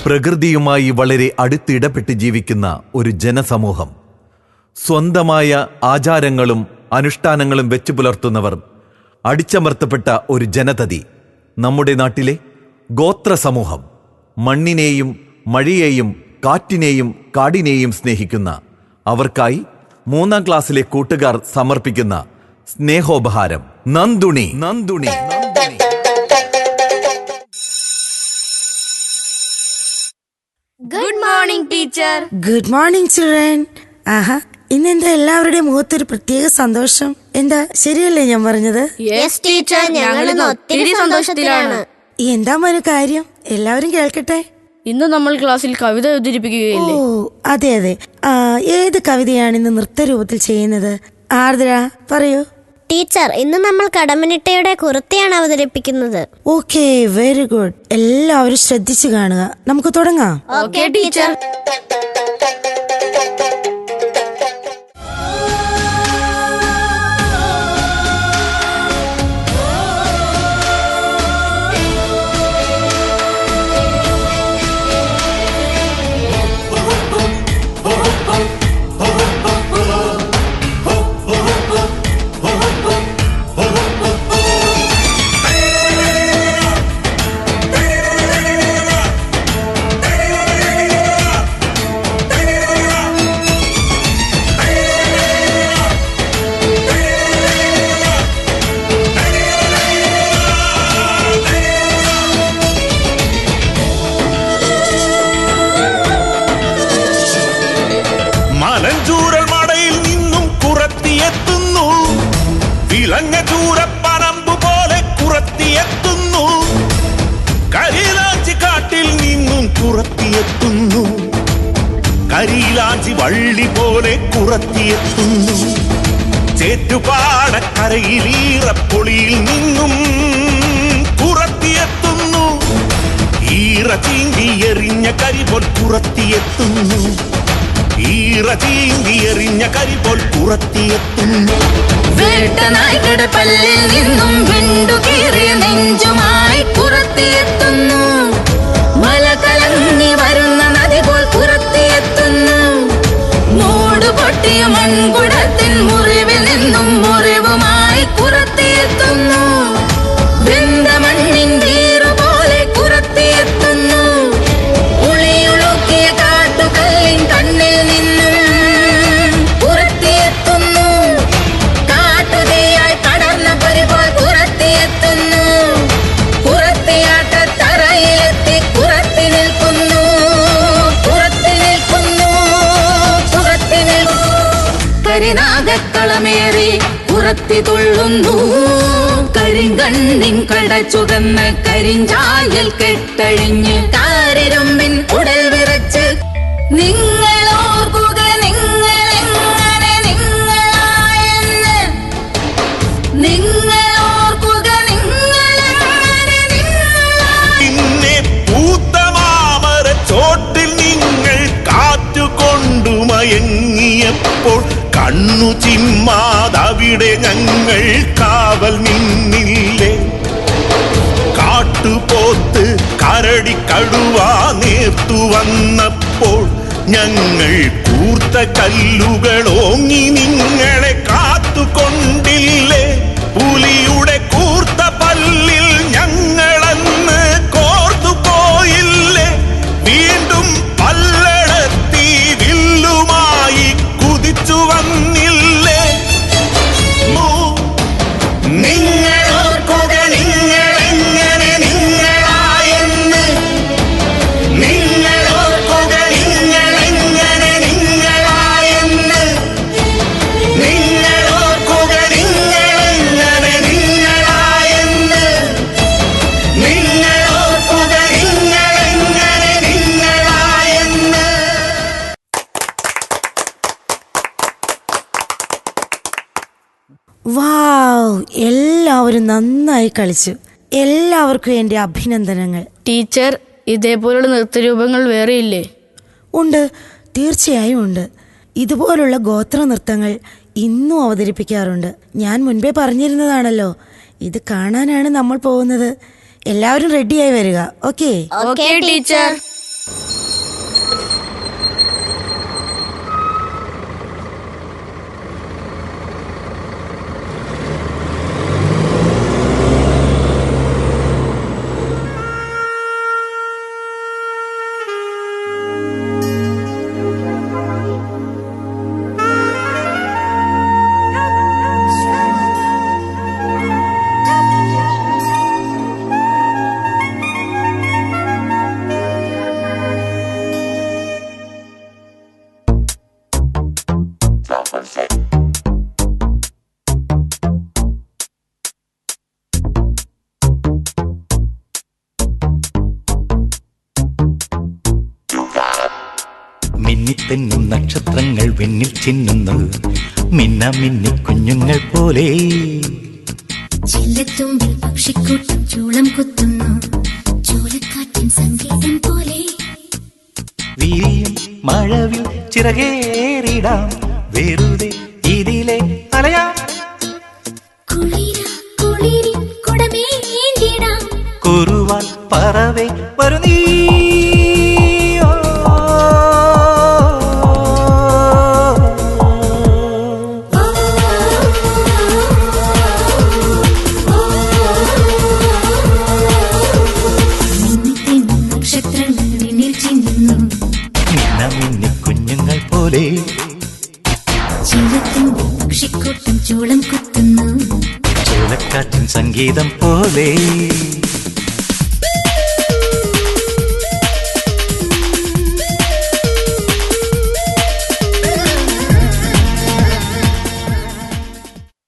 പ്രകൃതിയുമായി വളരെ അടുത്തിടപെട്ട് ജീവിക്കുന്ന ഒരു ജനസമൂഹം, സ്വന്തമായ ആചാരങ്ങളും അനുഷ്ഠാനങ്ങളും വെച്ചു പുലർത്തുന്നവർ, അടിച്ചമർത്തപ്പെട്ട ഒരു ജനതതി, നമ്മുടെ നാട്ടിലെ ഗോത്ര സമൂഹം. മണ്ണിനെയും മഴയെയും കാറ്റിനെയും കാടിനെയും സ്നേഹിക്കുന്ന അവർക്കായി 3ാം ക്ലാസ്സിലെ കൂട്ടുകാർ സമർപ്പിക്കുന്ന സ്നേഹോപഹാരം Nanduni. Nanduni good morning teacher. Good morning children. ആഹാ, ഇന്നെന്താ എല്ലാവരുടെയും മുഖത്തൊരു പ്രത്യേക സന്തോഷം? എന്താ, ശരിയല്ലേ ഞാൻ പറഞ്ഞത്? യെസ് ടീച്ചർ, ഞങ്ങൾ ഒത്തിരി സന്തോഷത്തിലാണ്. എന്താ മോനെ കാര്യം? എല്ലാവരും കേൾക്കട്ടെ. ഇന്ന് നമ്മൾ ക്ലാസ്സിൽ കവിത അവതരിപ്പിക്കുകയല്ലേ? ഓ അതെ അതെ. ഏത് കവിതയാണ് ഇന്ന് നൃത്തരൂപത്തിൽ ചെയ്യുന്നത്? ആർദ്ര പറയൂ. ടീച്ചർ, ഇന്ന് നമ്മൾ കടമ്മനിട്ടയുടെ കുറുത്തിയാണ് അവതരിപ്പിക്കുന്നത്. Okay, very good. എല്ലാവരും ശ്രദ്ധിച്ചു കാണുക. നമുക്ക് തുടങ്ങാം. Okay teacher. മലഞ്ചൂരൽ മടയിൽ നിന്നും കുറത്തിയെത്തുന്നു, വിലങ്ങചൂരപ്പനമ്പു പോലെ കുറത്തിയെത്തുന്നു. കരിയിലാഞ്ചി കാട്ടിൽ നിന്നും കുറത്തിയെത്തുന്നു, കരിയിലാഞ്ചി വള്ളി പോലെ കുറത്തിയെത്തുന്നു. ചേറ്റുപാടക്കരയിലീറപ്പൊളിയിൽ നിന്നും കുറത്തിയെത്തുന്നു, ഈറ ചീങ്കി എറിഞ്ഞ കരിപോൽ കുറത്തിയെത്തുന്നു, ഈറ ചീങ്കി എറിഞ്ഞ കരിപോൽ കുറത്തിയെത്തുന്നു. വേട്ടനായ്ക്കടെ പല്ലിൽ നിന്നും വിണ്ടുകീറിയ നെഞ്ചുമായി കുറത്തിയെത്തുന്നു, മല കലങ്ങി വരുന്ന നദി പോൽ കുറത്തിയെത്തുന്നു. മൂട് പൊട്ടിയ മൺകുടത്തിൻ മുറിവിൽ നിന്നും മുറിവുമായി കുറത്തിയെത്തുന്നു, വെന്ത മണ്ണിൻ വീറു പോലെ കുറത്തിയെത്തുന്നു. ഉളിയുളുക്കിയ കാട്ടുകല്ലിൻ കണ്ണിൽ നിന്നും കുറത്തിയെത്തുന്നു, കാട്ടുതീയായി പടർന്ന പൊരി പോൽ കുറത്തിയെത്തുന്നു. കുറത്തിയാട്ടത്തറയിലെത്തി കുറത്തി നിൽക്കുന്നു, കുറത്തി നിൽക്കുന്നു, കുറത്തി നിൽക്കുന്നു. കരിനാഗക്കളമേറി കുറത്തി തുള്ളുന്നു, കരിങ്കണ്ണിൻ കട ചുകന്ന് കരിഞ്ചായൽ കെട്ടഴിഞ്ഞ് കാരിരുമ്പിൻ ഉടൽ വിറച്ച് നിങ്ങളോർക്കുക നിങ്ങളെങ്ങനെ നിങ്ങളായെന്ന്, നിങ്ങളോർക്കുക നിങ്ങളെങ്ങനെ നിങ്ങളായി. പിന്നെ പൂത്ത മാമര ചോട്ടിൽ നിങ്ങൾ കാറ്റുകൊണ്ടു മയങ്ങിയപ്പോൾ കണ്ണു ചിമ്മാതവിടെ ഞങ്ങൾ കാവൽ നിന്നില്ലേ. കാട്ടുപോത്ത് കരടി കടുവ നേർത്തു വന്നപ്പോൾ ഞങ്ങൾ കൂർത്ത കല്ലുകളോങ്ങി നിങ്ങളെ കാത്തുകൊണ്ടില്ലേ. പുലിയുടെ കൂർത്ത പല്ലിൽ ഞങ്ങളന്ന് കോർത്തു പോയില്ലേ. വീണ്ടും പല്ലടത്തി വില്ലുമായി കുതിച്ചു വന്നില്ലേ. നിങ്ങളോർക്കുക നിങ്ങളെങ്ങനെ നിങ്ങളായെന്ന്, നിങ്ങളോർക്കുക നിങ്ങളെങ്ങനെ നിങ്ങളായെന്ന്, നിങ്ങളോർക്കുക നിങ്ങളെങ്ങനെ നിങ്ങളായെന്ന്, നിങ്ങളോർക്കുക നിങ്ങളെങ്ങനെ നിങ്ങളായെന്ന്. വാവ്, എല്ലാവരും നന്നായി കളിച്ചു. എല്ലാവർക്കും എൻ്റെ അഭിനന്ദനങ്ങൾ. ടീച്ചർ, ഇതേപോലുള്ള നൃത്തരൂപങ്ങൾ വേറെയില്ലേ? ഉണ്ട്, തീർച്ചയായും ഉണ്ട്. ഇതുപോലുള്ള ഗോത്ര നൃത്തങ്ങൾ ഇന്നും അവതരിപ്പിക്കാറുണ്ട്. ഞാൻ മുൻപേ പറഞ്ഞിരുന്നതാണല്ലോ, ഇത് കാണാനാണ് നമ്മൾ പോകുന്നത്. എല്ലാവരും റെഡിയായി വരിക. Okay okay teacher. തെന്നും നക്ഷത്രങ്ങൾ വിണ്ണിൽ ചിന്നുന്നു മിന്ന മിന്നി കുഞ്ഞുങ്ങൾ പോലെ. ചില്ലത്തുമ്പിൽ പക്ഷിക്കൂട്ടം ചൂളം കുത്തുന്നു ചൂലക്കാറ്റിൻ സംഗീതം പോലെ. വീരിയും മഴവിൽ ചിറകേറിടാം വെറുതെ ഇതിലെ അലയാം. കുളിരി കുടമേന്തിടാം കുറുവാൻ പറവേ വരു നീ. നക്ഷത്രങ്ങൾ നിന്നിൽ ചിന്നുന്നു മിന്ന മിന്നി കുഞ്ഞുങ്ങൾ പോലെ. ചില്ലത്തുമ്പിൽ പക്ഷിക്കൂട്ടം ചൂളം കുത്തുന്നു ചൂലക്കാറ്റിൻ സംഗീതം പോലെ.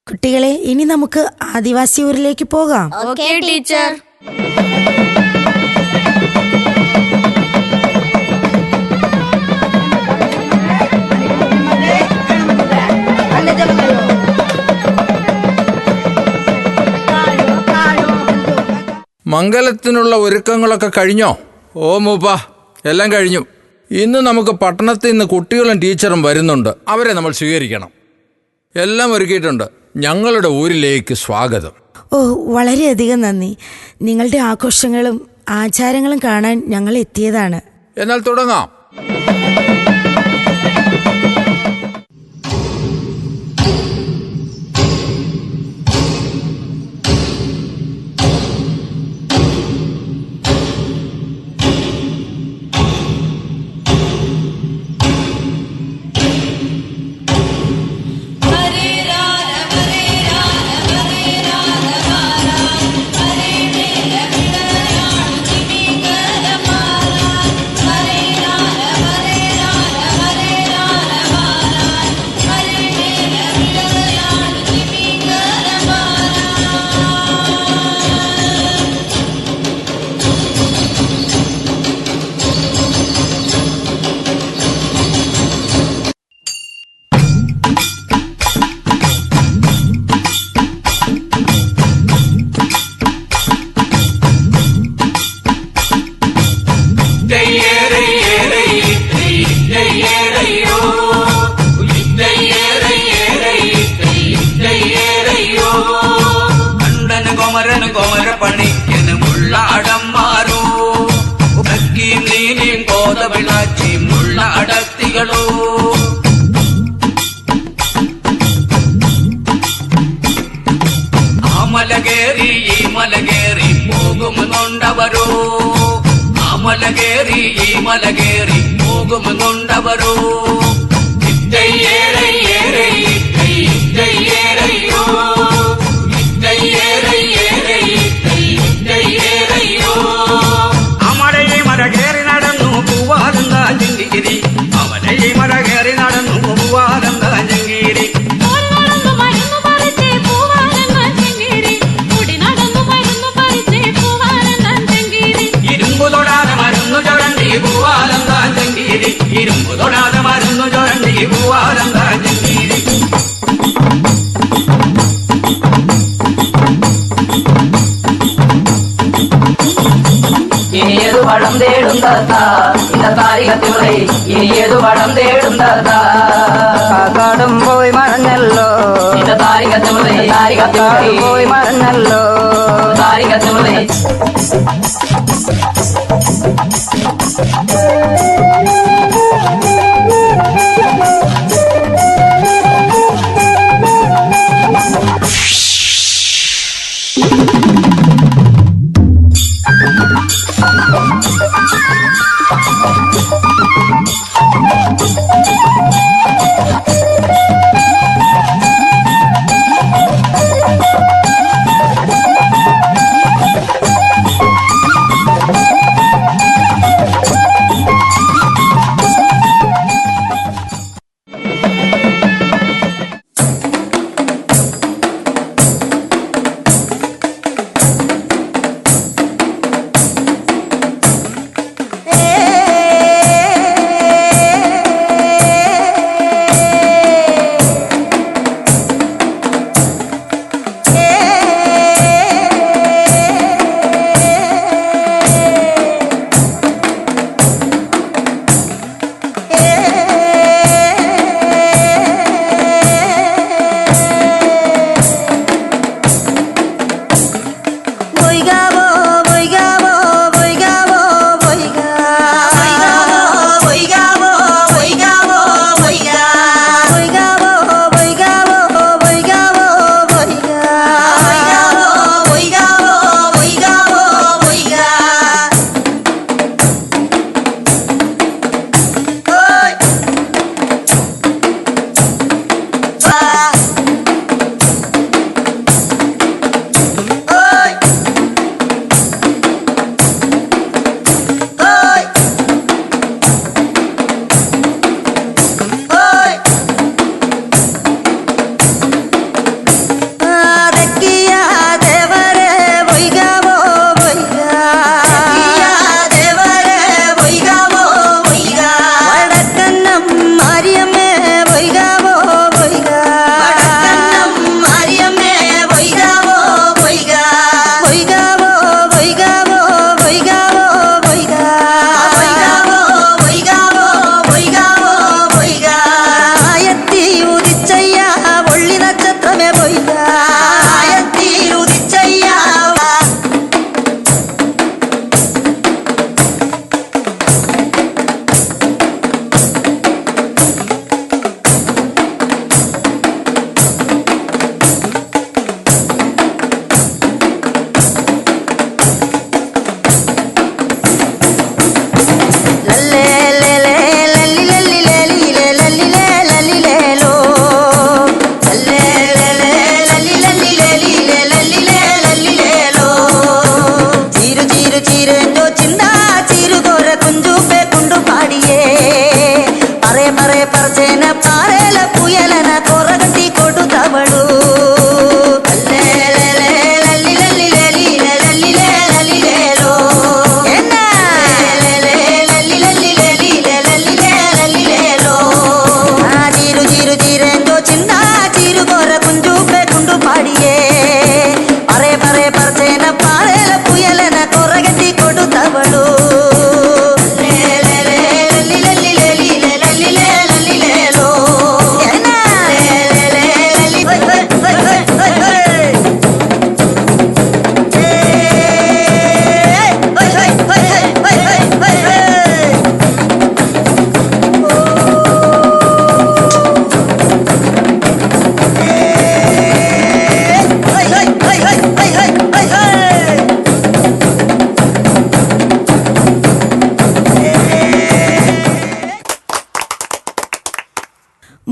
കുട്ടികളെ, ഇനി നമുക്ക് ആദിവാസി ഊരിലേക്ക് പോകാം. Okay teacher. മംഗലത്തിനുള്ള ഒരുക്കങ്ങളൊക്കെ കഴിഞ്ഞോ? ഓ മൂപ്പ, എല്ലാം കഴിഞ്ഞു. ഇന്ന് നമുക്ക് പട്ടണത്തിൽ നിന്ന് കുട്ടികളും ടീച്ചറും വരുന്നുണ്ട്. അവരെ നമ്മൾ സ്വീകരിക്കണം. എല്ലാം ഒരുക്കിയിട്ടുണ്ട്. ഞങ്ങളുടെ ഊരിലേക്ക് സ്വാഗതം. ഓ, വളരെയധികം നന്ദി. നിങ്ങളുടെ ആഘോഷങ്ങളും ആചാരങ്ങളും കാണാൻ ഞങ്ങൾ എത്തിയതാണ്. എന്നാൽ തുടങ്ങാം. മലകേറി ഈ മലകേറി പോകുമെന്നുണ്ടവരോ. ആ മലകേറി ഈ മലകേറി പോകുമെന്നുണ്ടവരോ. അമടെ ഈ മലകേറി നടന്നു പൂവാലം കാഞ്ചങ്കിരി. അവനെ ഈ മലകേറി നടന്നു പൂവാലം കാഞ്ചങ്കിരി. ഇരുമ്പു തൊടാതെ മരുന്നു ചുഴണ്ടി പൂവാലം കാഞ്ചങ്കിരി. ഇരുമ്പു തൊടാതെ മരുന്നു ചുഴണ്ടി പൂവാലം കാഞ്ചങ്കിരി. ഇനിയതു പഴം തേടും താത്താ இந்த താരികത്തിവിടെ ഇനിയതു പഴം തേടും താത്താ. കാടും പോയി മറഞ്ഞല്ലോ இந்த താരികത്തിവിടെ താരികത്തിവിടെ പോയി മറഞ്ഞല്ലോ താരികത്തിവിടെ.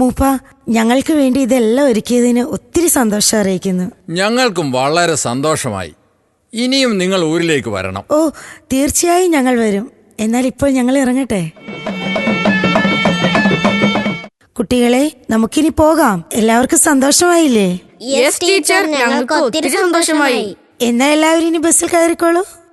മൂപ്പ, ഞങ്ങൾക്ക് വേണ്ടി ഇതെല്ലാം ഒരുക്കിയതിന് ഒത്തിരി സന്തോഷം അറിയിക്കുന്നു. ഞങ്ങൾക്കും വളരെ സന്തോഷമായി. ഇനിയും നിങ്ങൾ ഊരിലേക്ക് വരണം. ഓ, തീർച്ചയായും ഞങ്ങൾ വരും. എന്നാൽ ഇപ്പോൾ ഞങ്ങൾ ഇറങ്ങട്ടെ. കുട്ടികളെ, നമുക്കിനി പോകാം. എല്ലാവർക്കും സന്തോഷമായില്ലേ? യെസ് ടീച്ചർ, ഞങ്ങൾക്ക് ഒത്തിരി സന്തോഷമായി. എന്നാൽ എല്ലാവരും ഇനി ബസ്സിൽ കയറിക്കോളൂ.